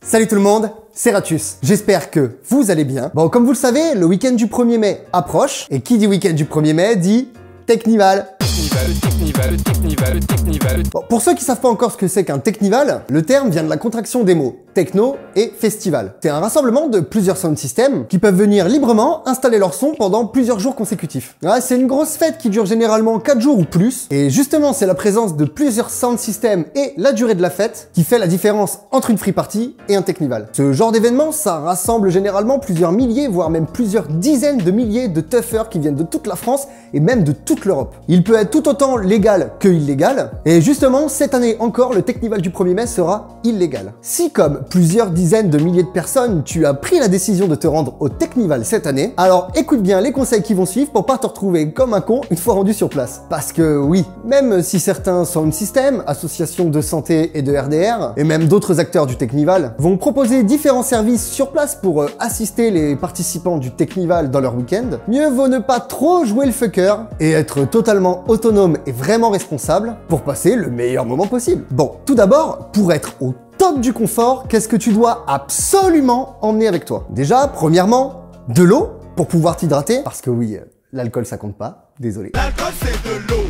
Salut tout le monde, c'est Ratus. J'espère que vous allez bien. Bon, comme vous le savez, le week-end du 1er mai approche. Et qui dit week-end du 1er mai dit Technival. Bon, pour ceux qui savent pas encore ce que c'est qu'un Technival, le terme vient de la contraction des mots techno et festival. C'est un rassemblement de plusieurs sound systems qui peuvent venir librement installer leur son pendant plusieurs jours consécutifs. Ouais, c'est une grosse fête qui dure généralement 4 jours ou plus, et justement c'est la présence de plusieurs sound systems et la durée de la fête qui fait la différence entre une free party et un Technival. Ce genre d'événement, ça rassemble généralement plusieurs milliers, voire même plusieurs dizaines de milliers de tuffers qui viennent de toute la France et même de toute l'Europe. Il peut être tout autant légal que illégal, et justement cette année encore le Technival du 1er mai sera illégal. Si comme plusieurs dizaines de milliers de personnes, tu as pris la décision de te rendre au Technival cette année, alors écoute bien les conseils qui vont suivre pour pas te retrouver comme un con une fois rendu sur place. Parce que oui, même si certains sound systems, associations de santé et de RDR, et même d'autres acteurs du Technival, vont proposer différents services sur place pour assister les participants du Technival dans leur week-end, mieux vaut ne pas trop jouer le fucker et être totalement autonome et vraiment responsable pour passer le meilleur moment possible. Bon, tout d'abord, pour être au top du confort, qu'est-ce que tu dois absolument emmener avec toi? Déjà, premièrement, de l'eau pour pouvoir t'hydrater, parce que oui, l'alcool ça compte pas, désolé. L'alcool c'est de l'eau,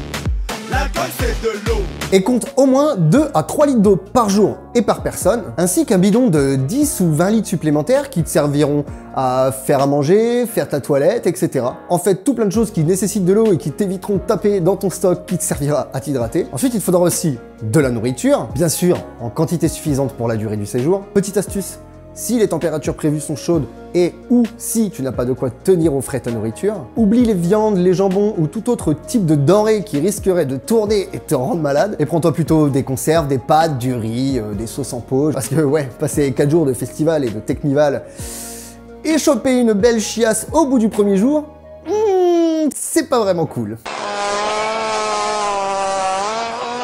l'alcool c'est de l'eau. Et compte au moins 2 à 3 litres d'eau par jour et par personne, ainsi qu'un bidon de 10 ou 20 litres supplémentaires qui te serviront à faire à manger, faire ta toilette, etc. En fait, tout plein de choses qui nécessitent de l'eau et qui t'éviteront de taper dans ton stock qui te servira à t'hydrater. Ensuite, il te faudra aussi de la nourriture, bien sûr, en quantité suffisante pour la durée du séjour. Petite astuce, si les températures prévues sont chaudes et ou si tu n'as pas de quoi tenir au frais ta nourriture, oublie les viandes, les jambons ou tout autre type de denrées qui risqueraient de tourner et te rendre malade, et prends-toi plutôt des conserves, des pâtes, du riz, des sauces en poche, parce que ouais, passer 4 jours de festival et de Technival et choper une belle chiasse au bout du premier jour, c'est pas vraiment cool.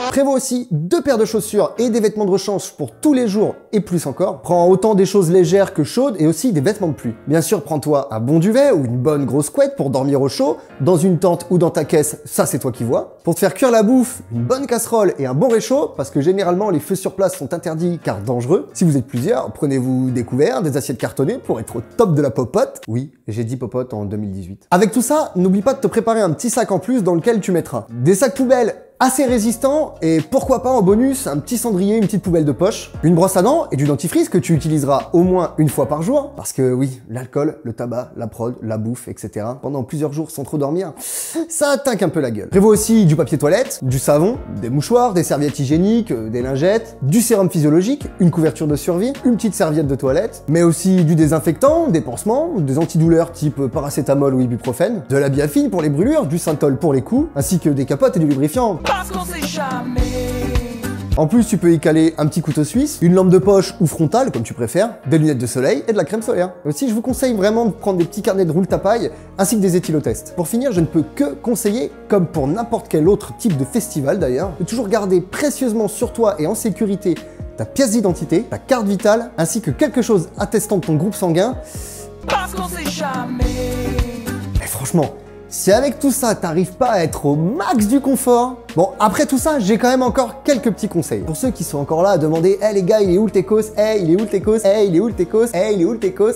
Prévois aussi 2 paires de chaussures et des vêtements de rechange pour tous les jours et plus encore. Prends autant des choses légères que chaudes et aussi des vêtements de pluie. Bien sûr, prends-toi un bon duvet ou une bonne grosse couette pour dormir au chaud, dans une tente ou dans ta caisse, ça c'est toi qui vois. Pour te faire cuire la bouffe, une bonne casserole et un bon réchaud, parce que généralement les feux sur place sont interdits car dangereux. Si vous êtes plusieurs, prenez-vous des couverts, des assiettes cartonnées pour être au top de la popote. Oui, j'ai dit popote en 2018. Avec tout ça, n'oublie pas de te préparer un petit sac en plus dans lequel tu mettras des sacs poubelles assez résistant, et pourquoi pas en bonus un petit cendrier, une petite poubelle de poche, une brosse à dents et du dentifrice que tu utiliseras au moins une fois par jour, parce que oui, l'alcool, le tabac, la prod, la bouffe, etc. pendant plusieurs jours sans trop dormir, ça attaque un peu la gueule. Prévois aussi du papier toilette, du savon, des mouchoirs, des serviettes hygiéniques, des lingettes, du sérum physiologique, une couverture de survie, une petite serviette de toilette, mais aussi du désinfectant, des pansements, des antidouleurs type paracétamol ou ibuprofène, de la biafine pour les brûlures, du synthol pour les coups, ainsi que des capotes et du lubrifiant. Parce qu'on sait jamais. En plus, tu peux y caler un petit couteau suisse, une lampe de poche ou frontale, comme tu préfères, des lunettes de soleil et de la crème solaire. Aussi, je vous conseille vraiment de prendre des petits carnets de roule tapaille ainsi que des éthylotests. Pour finir, je ne peux que conseiller, comme pour n'importe quel autre type de festival d'ailleurs, de toujours garder précieusement sur toi et en sécurité ta pièce d'identité, ta carte vitale, ainsi que quelque chose attestant de ton groupe sanguin. Parce qu'on sait jamais. Mais franchement, si avec tout ça, t'arrives pas à être au max du confort, bon, après tout ça, j'ai quand même encore quelques petits conseils. Pour ceux qui sont encore là à demander, les gars, il est où le Techos? Il est où le Techos? Il est où le Techos? Il est où le Techos?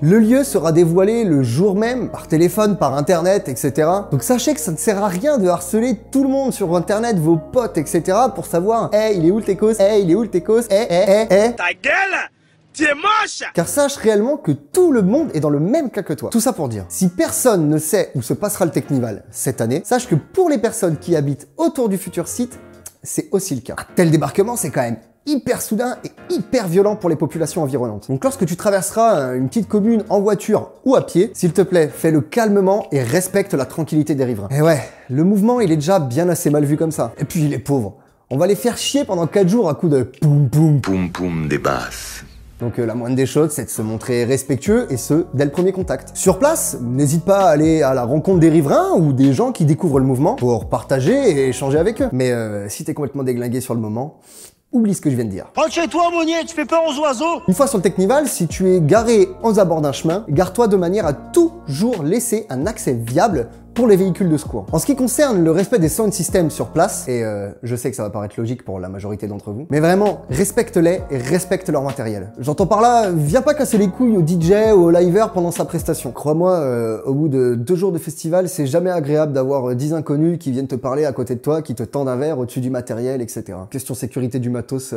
Le lieu sera dévoilé le jour même, par téléphone, par internet, etc. Donc sachez que ça ne sert à rien de harceler tout le monde sur internet, vos potes, etc. pour savoir, il est où le Techos? Il est où le Techos? Ta gueule! Tu es moche! Car sache réellement que tout le monde est dans le même cas que toi. Tout ça pour dire, si personne ne sait où se passera le Technival cette année, sache que pour les personnes qui habitent autour du futur site, c'est aussi le cas. Un tel débarquement, c'est quand même hyper soudain et hyper violent pour les populations environnantes. Donc lorsque tu traverseras une petite commune en voiture ou à pied, s'il te plaît, fais-le calmement et respecte la tranquillité des riverains. Et ouais, le mouvement, il est déjà bien assez mal vu comme ça. Et puis, il est pauvre. On va les faire chier pendant 4 jours à coups de poum poum. Poum poum des basses. Donc la moindre des choses, c'est de se montrer respectueux, et ce, dès le premier contact. Sur place, n'hésite pas à aller à la rencontre des riverains ou des gens qui découvrent le mouvement pour partager et échanger avec eux. Mais si t'es complètement déglingué sur le moment, oublie ce que je viens de dire. Rentre chez toi, Monnier, tu fais peur aux oiseaux. Une fois sur le Technival, si tu es garé aux abords d'un chemin, gare-toi de manière à toujours laisser un accès viable pour les véhicules de secours. En ce qui concerne le respect des sound systems sur place, et je sais que ça va paraître logique pour la majorité d'entre vous, mais vraiment, respecte-les et respecte leur matériel. J'entends par là, viens pas casser les couilles au DJ ou au liver pendant sa prestation. Crois-moi, au bout de 2 jours de festival, c'est jamais agréable d'avoir 10 inconnus qui viennent te parler à côté de toi, qui te tendent un verre au-dessus du matériel, etc. Question sécurité du matos,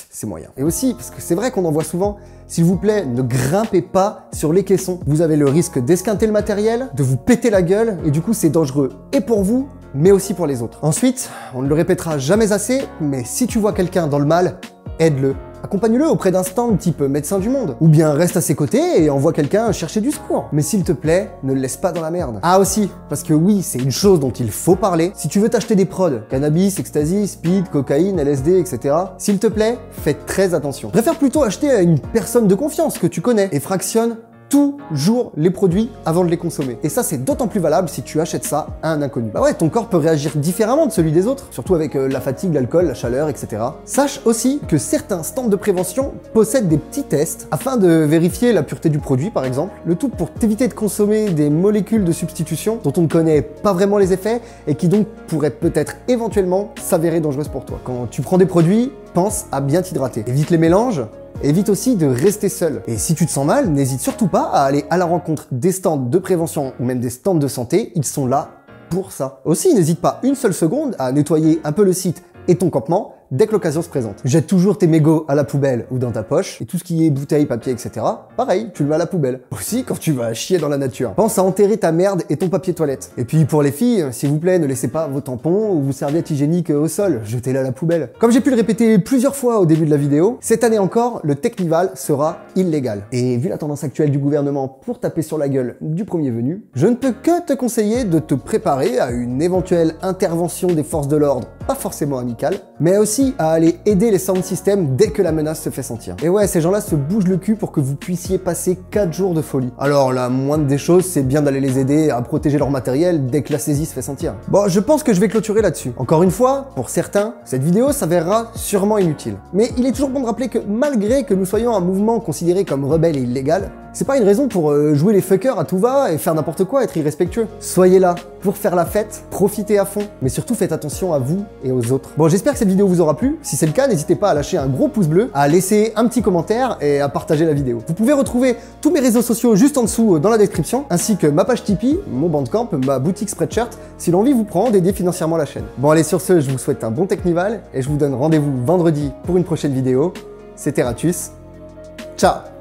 c'est moyen. Et aussi, parce que c'est vrai qu'on en voit souvent, s'il vous plaît, ne grimpez pas sur les caissons. Vous avez le risque d'esquinter le matériel, de vous péter la gueule, et du coup c'est dangereux et pour vous, mais aussi pour les autres. Ensuite, on ne le répétera jamais assez, mais si tu vois quelqu'un dans le mal, aide-le. Accompagne-le auprès d'un stand type Médecins du Monde. Ou bien reste à ses côtés et envoie quelqu'un chercher du secours. Mais s'il te plaît, ne le laisse pas dans la merde. Ah aussi, parce que oui, c'est une chose dont il faut parler. Si tu veux t'acheter des prods, cannabis, ecstasy, speed, cocaïne, LSD, etc., s'il te plaît, fais très attention. Préfère plutôt acheter à une personne de confiance que tu connais et fractionne toujours les produits avant de les consommer. Et ça, c'est d'autant plus valable si tu achètes ça à un inconnu. Bah ouais, ton corps peut réagir différemment de celui des autres, surtout avec la fatigue, l'alcool, la chaleur, etc. Sache aussi que certains stands de prévention possèdent des petits tests afin de vérifier la pureté du produit, par exemple. Le tout pour t'éviter de consommer des molécules de substitution dont on ne connaît pas vraiment les effets et qui donc pourraient peut-être éventuellement s'avérer dangereuses pour toi. Quand tu prends des produits, pense à bien t'hydrater. Évite les mélanges. Évite aussi de rester seul. Et si tu te sens mal, n'hésite surtout pas à aller à la rencontre des stands de prévention ou même des stands de santé, ils sont là pour ça. Aussi, n'hésite pas une seule seconde à nettoyer un peu le site et ton campement dès que l'occasion se présente. Jette toujours tes mégots à la poubelle ou dans ta poche, et tout ce qui est bouteilles, papier, etc., pareil, tu le mets à la poubelle. Aussi quand tu vas chier dans la nature. Pense à enterrer ta merde et ton papier toilette. Et puis pour les filles, s'il vous plaît, ne laissez pas vos tampons ou vos serviettes hygiéniques au sol, jetez-les à la poubelle. Comme j'ai pu le répéter plusieurs fois au début de la vidéo, cette année encore, le Technival sera illégal. Et vu la tendance actuelle du gouvernement pour taper sur la gueule du premier venu, je ne peux que te conseiller de te préparer à une éventuelle intervention des forces de l'ordre, pas forcément amicale, mais aussi à aller aider les sound systems dès que la menace se fait sentir. Et ouais, ces gens-là se bougent le cul pour que vous puissiez passer 4 jours de folie. Alors la moindre des choses, c'est bien d'aller les aider à protéger leur matériel dès que la saisie se fait sentir. Bon, je pense que je vais clôturer là-dessus. Encore une fois, pour certains, cette vidéo s'avérera sûrement inutile. Mais il est toujours bon de rappeler que malgré que nous soyons un mouvement considéré comme rebelle et illégal, c'est pas une raison pour jouer les fuckers à tout va et faire n'importe quoi, être irrespectueux. Soyez là pour faire la fête, profitez à fond, mais surtout faites attention à vous et aux autres. Bon, j'espère que cette vidéo vous aura plu. Si c'est le cas, n'hésitez pas à lâcher un gros pouce bleu, à laisser un petit commentaire et à partager la vidéo. Vous pouvez retrouver tous mes réseaux sociaux juste en dessous dans la description, ainsi que ma page Tipeee, mon Bandcamp, ma boutique Spreadshirt, si l'envie vous prend d'aider financièrement la chaîne. Bon allez, sur ce, je vous souhaite un bon Technival et je vous donne rendez-vous vendredi pour une prochaine vidéo. C'était Ratus. Ciao!